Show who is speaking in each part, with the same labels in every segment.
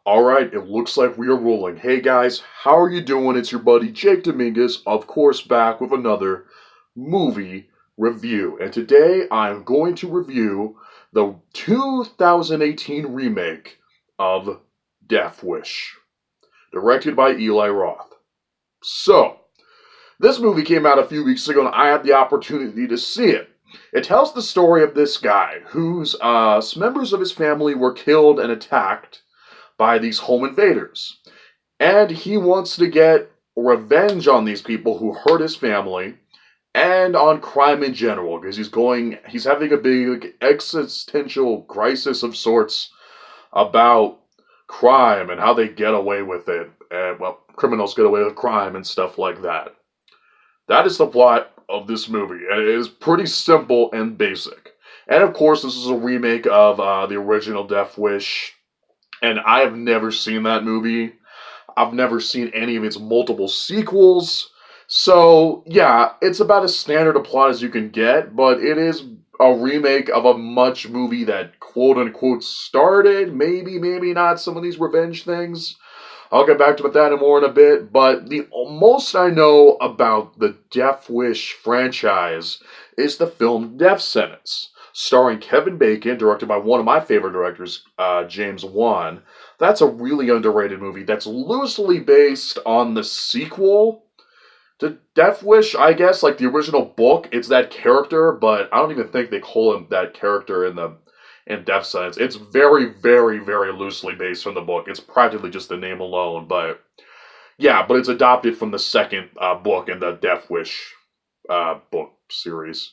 Speaker 1: Alright, it looks like we are rolling. Hey guys, how are you doing? It's your buddy Jake Dominguez, of course, back with another movie review. And today I'm going to review the 2018 remake of Death Wish, directed by Eli Roth. So, this movie came out a few weeks ago and I had the opportunity to see it. It tells the story of this guy whose members of his family were killed and attacked by these home invaders. And he wants to get revenge on these people who hurt his family and on crime in general because he's having a big existential crisis of sorts about crime and how they get away with it. And, well, criminals get away with crime and stuff like that. That is the plot of this movie. And it is pretty simple and basic. And of course, this is a remake of the original Death Wish. And I have never seen that movie. I've never seen any of its multiple sequels. So, yeah, it's about as standard a plot as you can get, but it is a remake of a much movie that quote-unquote started, maybe not, some of these revenge things. I'll get back to that and more in a bit, but the most I know about the Death Wish franchise is the film Death Sentence, starring Kevin Bacon, directed by one of my favorite directors, James Wan. That's a really underrated movie that's loosely based on the sequel to Death Wish, I guess, like the original book. It's that character, but I don't even think they call him that character in Death Sentence. It's very, very, very loosely based on the book. It's practically just the name alone, but yeah, but it's adopted from the second book in the Death Wish book series.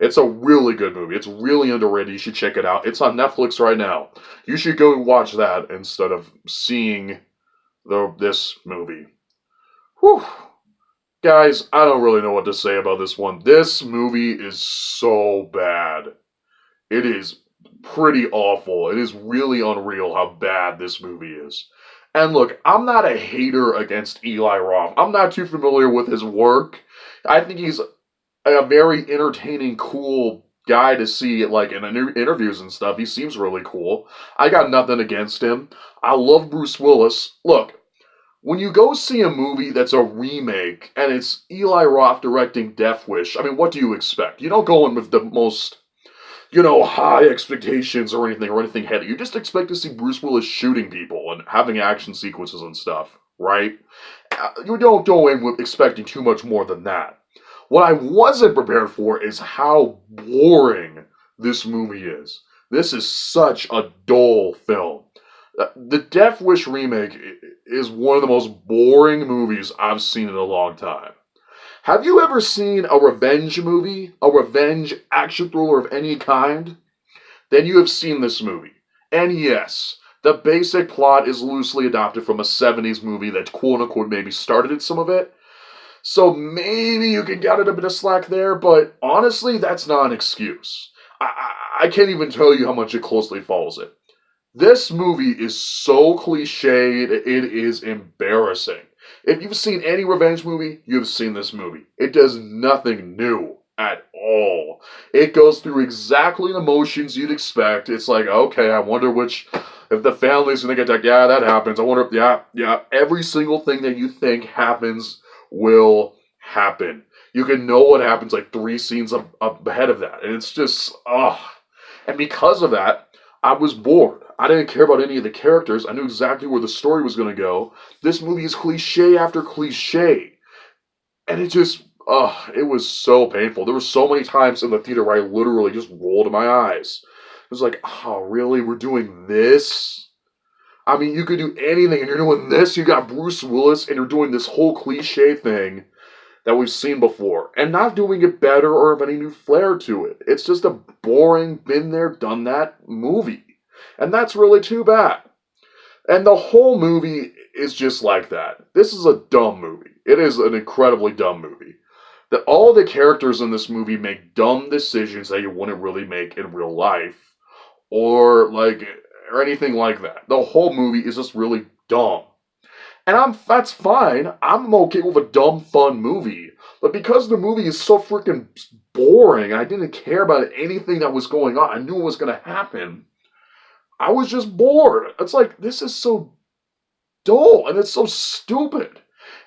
Speaker 1: It's a really good movie. It's really underrated. You should check it out. It's on Netflix right now. You should go and watch that instead of seeing this movie. Whew. Guys, I don't really know what to say about this one. This movie is so bad. It is pretty awful. It is really unreal how bad this movie is. And look, I'm not a hater against Eli Roth. I'm not too familiar with his work. I think he's a very entertaining, cool guy to see, like, in interviews and stuff. He seems really cool. I got nothing against him. I love Bruce Willis. Look, when you go see a movie that's a remake and it's Eli Roth directing Death Wish, I mean, what do you expect? You don't go in with the most, high expectations or anything heady. You just expect to see Bruce Willis shooting people and having action sequences and stuff, right? You don't go in with expecting too much more than that. What I wasn't prepared for is how boring this movie is. This is such a dull film. The Death Wish remake is one of the most boring movies I've seen in a long time. Have you ever seen a revenge movie? A revenge action thriller of any kind? Then you have seen this movie. And yes, the basic plot is loosely adopted from a 70s movie that quote-unquote maybe started at some of it. So maybe you can get it a bit of slack there, but honestly, that's not an excuse. I can't even tell you how much it closely follows it. This movie is so cliched, it is embarrassing. If you've seen any revenge movie, you've seen this movie. It does nothing new at all. It goes through exactly the motions you'd expect. It's like, okay, I wonder if the family's gonna get that, yeah, that happens. I wonder if, yeah, every single thing that you think happens will happen. You can know what happens like 3 scenes up ahead of that. And it's just, And because of that, I was bored. I didn't care about any of the characters. I knew exactly where the story was going to go. This movie is cliche after cliche. And it just, it was so painful. There were so many times in the theater where I literally just rolled my eyes. It was like, oh, really? We're doing this? I mean, you could do anything, and you're doing this. You got Bruce Willis, and you're doing this whole cliche thing that we've seen before, and not doing it better or of any new flair to it. It's just a boring, been there, done that movie, and that's really too bad. And the whole movie is just like that. This is a dumb movie. It is an incredibly dumb movie. That all the characters in this movie make dumb decisions that you wouldn't really make in real life, or anything like that. The whole movie is just really dumb. And that's fine. I'm okay with a dumb, fun movie. But because the movie is so freaking boring, I didn't care about anything that was going on. I knew what was going to happen. I was just bored. It's like, this is so dull and it's so stupid.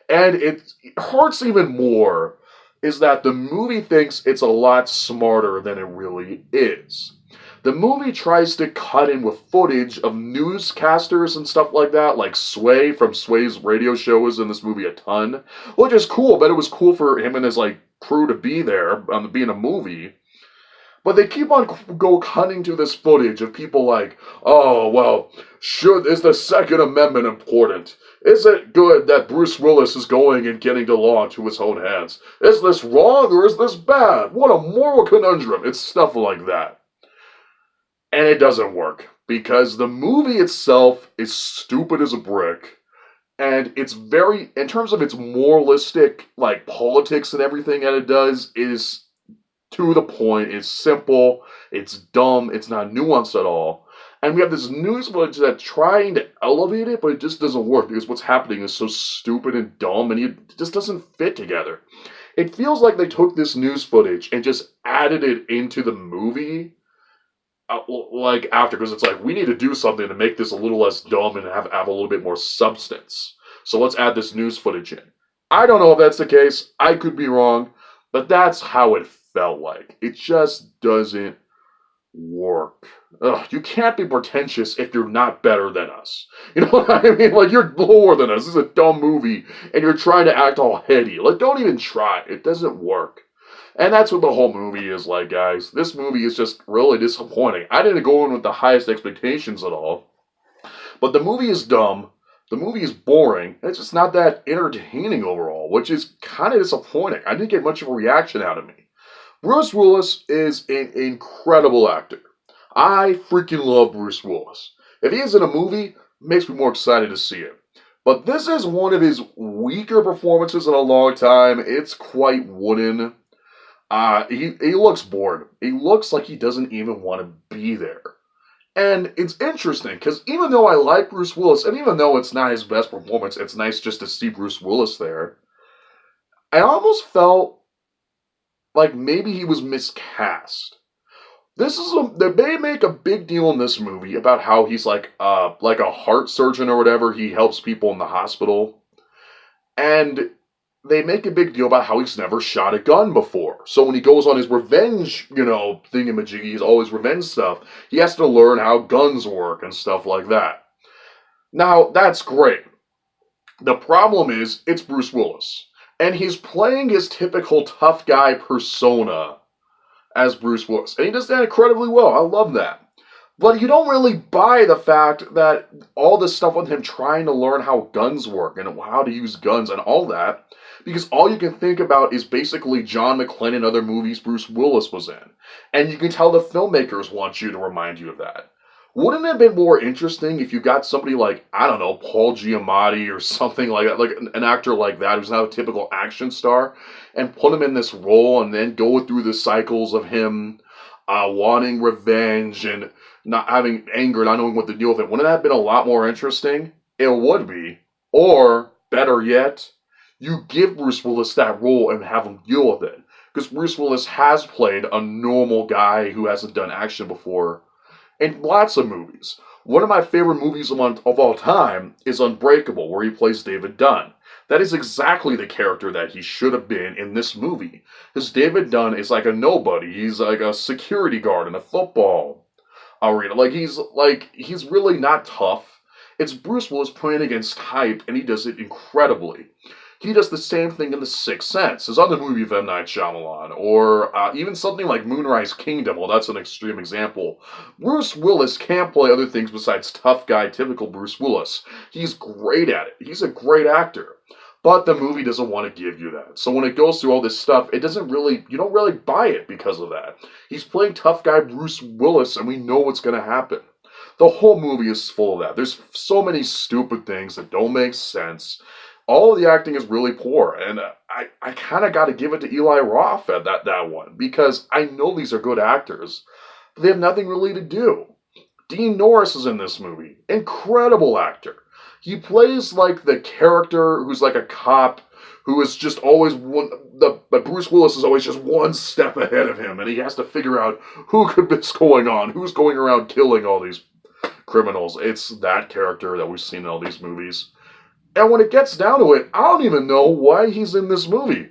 Speaker 1: And it hurts even more is that the movie thinks it's a lot smarter than it really is. The movie tries to cut in with footage of newscasters and stuff like that, like Sway from Sway's radio show is in this movie a ton, which is cool. But it was cool for him and his like crew to be there, being a movie. But they keep on cutting to this footage of people like, oh, well, is the Second Amendment important? Is it good that Bruce Willis is going and getting the law into his own hands? Is this wrong or is this bad? What a moral conundrum. It's stuff like that. And it doesn't work because the movie itself is stupid as a brick. And it's very, in terms of its moralistic, like, politics and everything that it does, is to the point, it's simple, it's dumb, it's not nuanced at all. And we have this news footage that's trying to elevate it, but it just doesn't work because what's happening is so stupid and dumb and it just doesn't fit together. It feels like they took this news footage and just added it into the movie, like after, because it's like, we need to do something to make this a little less dumb and have a little bit more substance. So let's add this news footage in. I don't know if that's the case. I could be wrong, but that's how it felt like. It just doesn't work. Ugh, you can't be pretentious if you're not better than us. You know what I mean? Like, you're lower than us. This is a dumb movie, and you're trying to act all heady. Like, don't even try. It doesn't work. And that's what the whole movie is like, guys. This movie is just really disappointing. I didn't go in with the highest expectations at all. But the movie is dumb. The movie is boring. It's just not that entertaining overall, which is kind of disappointing. I didn't get much of a reaction out of me. Bruce Willis is an incredible actor. I freaking love Bruce Willis. If he is in a movie, it makes me more excited to see it. But this is one of his weaker performances in a long time. It's quite wooden. He looks bored. He looks like he doesn't even want to be there. And it's interesting, because even though I like Bruce Willis, and even though it's not his best performance, it's nice just to see Bruce Willis there, I almost felt like maybe he was miscast. They make a big deal in this movie about how he's like a heart surgeon or whatever. He helps people in the hospital. And they make a big deal about how he's never shot a gun before. So when he goes on his revenge, thingamajiggies, all his revenge stuff, he has to learn how guns work and stuff like that. Now, that's great. The problem is, it's Bruce Willis. And he's playing his typical tough guy persona as Bruce Willis. And he does that incredibly well. I love that. But you don't really buy the fact that all this stuff with him trying to learn how guns work and how to use guns and all that, because all you can think about is basically John McClane and other movies Bruce Willis was in. And you can tell the filmmakers want you to remind you of that. Wouldn't it have been more interesting if you got somebody like, I don't know, Paul Giamatti or something like that, like an actor like that who's not a typical action star, and put him in this role and then go through the cycles of him wanting revenge and not having anger, not knowing what to deal with it? Wouldn't that have been a lot more interesting? It would be. Or, better yet, you give Bruce Willis that role and have him deal with it. Because Bruce Willis has played a normal guy who hasn't done action before in lots of movies. One of my favorite movies of all time is Unbreakable, where he plays David Dunn. That is exactly the character that he should have been in this movie. Because David Dunn is like a nobody. He's like a security guard in a football arena. He's really not tough. It's Bruce Willis playing against type, and he does it incredibly. He does the same thing in The Sixth Sense, his other movie of M. Night Shyamalan, or even something like Moonrise Kingdom. Well, that's an extreme example. Bruce Willis can't play other things besides tough guy, typical Bruce Willis. He's great at it. He's a great actor. But the movie doesn't want to give you that. So when it goes through all this stuff, you don't really buy it because of that. He's playing tough guy Bruce Willis, and we know what's going to happen. The whole movie is full of that. There's so many stupid things that don't make sense. All of the acting is really poor, and I kind of got to give it to Eli Roth at that one, because I know these are good actors, but they have nothing really to do. Dean Norris is in this movie. Incredible actor. He plays like the character who's like a cop who is just always but Bruce Willis is always just one step ahead of him, and he has to figure out who could be going on, who's going around killing all these criminals. It's that character that we've seen in all these movies. And when it gets down to it, I don't even know why he's in this movie.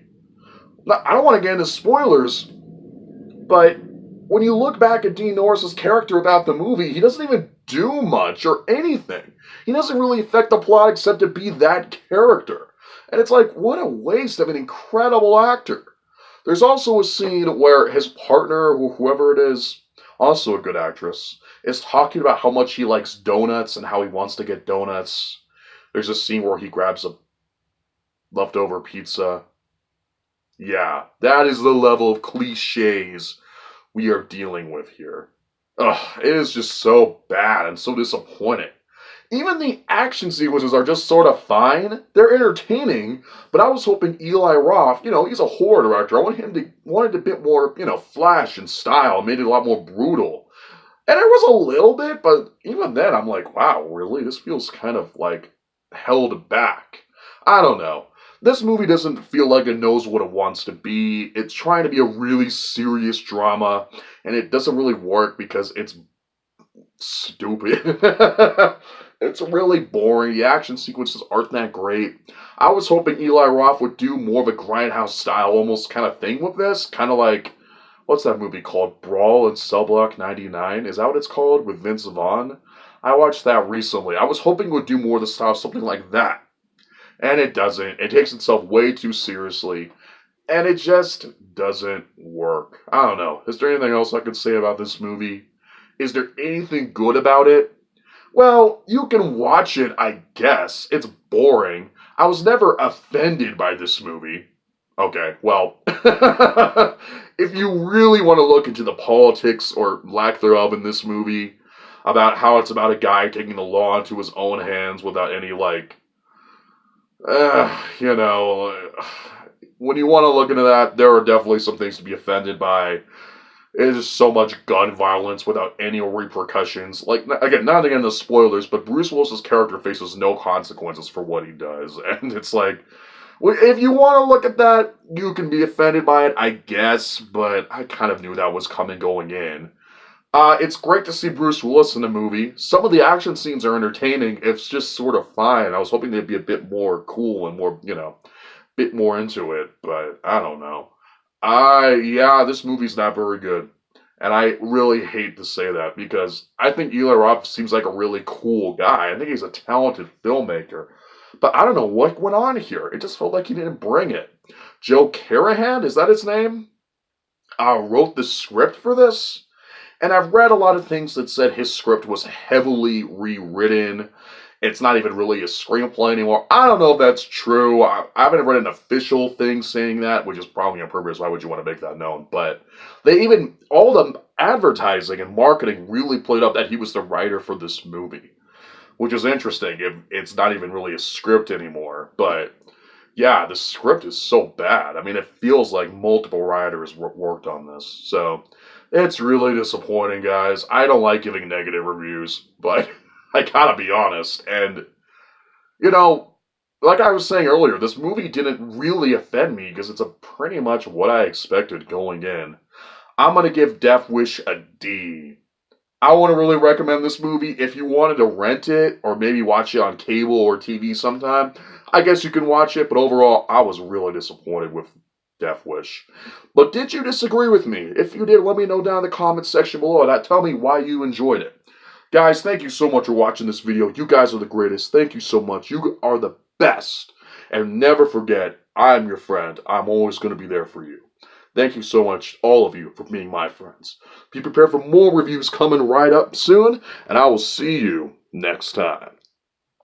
Speaker 1: Now, I don't want to get into spoilers, but when you look back at Dean Norris's character without the movie, he doesn't even do much or anything. He doesn't really affect the plot except to be that character. And it's like, what a waste of an incredible actor. There's also a scene where his partner, whoever it is, also a good actress, is talking about how much he likes donuts and how he wants to get donuts. There's a scene where he grabs a leftover pizza. Yeah, that is the level of cliches we are dealing with here. Ugh, it is just so bad and so disappointing. Even the action sequences are just sort of fine. They're entertaining, but I was hoping Eli Roth, he's a horror director. I wanted a bit more, flash and style, made it a lot more brutal. And there was a little bit, but even then I'm like, wow, really? This feels kind of like held back. I don't know. This movie doesn't feel like it knows what it wants to be. It's trying to be a really serious drama, and it doesn't really work because it's stupid. It's really boring. The action sequences aren't that great. I was hoping Eli Roth would do more of a grindhouse style almost kind of thing with this. Kind of like, what's that movie called? Brawl in Cell Block 99? Is that what it's called? With Vince Vaughn? I watched that recently. I was hoping it would do more of the style, something like that. And it doesn't. It takes itself way too seriously. And it just doesn't work. I don't know. Is there anything else I could say about this movie? Is there anything good about it? Well, you can watch it, I guess. It's boring. I was never offended by this movie. Okay, well, if you really want to look into the politics or lack thereof in this movie, about how it's about a guy taking the law into his own hands without any, when you want to look into that, there are definitely some things to be offended by. It is so much gun violence without any repercussions. Again, not again the spoilers, but Bruce Willis's character faces no consequences for what he does. And it's like, if you want to look at that, you can be offended by it, I guess, but I kind of knew that was coming going in. It's great to see Bruce Willis in the movie. Some of the action scenes are entertaining. It's just sort of fine. I was hoping they'd be a bit more cool and more, bit more into it, but I don't know. This movie's not very good. And I really hate to say that because I think Eli Roth seems like a really cool guy. I think he's a talented filmmaker. But I don't know what went on here. It just felt like he didn't bring it. Joe Carnahan, is that his name? Wrote the script for this. And I've read a lot of things that said his script was heavily rewritten. It's not even really a screenplay anymore. I don't know if that's true. I haven't read an official thing saying that, which is probably on purpose. Why would you want to make that known? But all the advertising and marketing really played up that he was the writer for this movie, which is interesting if it's not even really a script anymore. But yeah, the script is so bad. I mean, it feels like multiple writers worked on this. So it's really disappointing, guys. I don't like giving negative reviews, but I gotta be honest. And, like I was saying earlier, this movie didn't really offend me because it's pretty much what I expected going in. I'm gonna give Death Wish a D. I want to really recommend this movie. If you wanted to rent it or maybe watch it on cable or TV sometime, I guess you can watch it. But overall, I was really disappointed with Death Wish. But did you disagree with me? If you did, let me know down in the comments section below. Tell me why you enjoyed it. Guys, thank you so much for watching this video. You guys are the greatest. Thank you so much. You are the best. And never forget, I'm your friend. I'm always going to be there for you. Thank you so much, all of you, for being my friends. Be prepared for more reviews coming right up soon, and I will see you next time.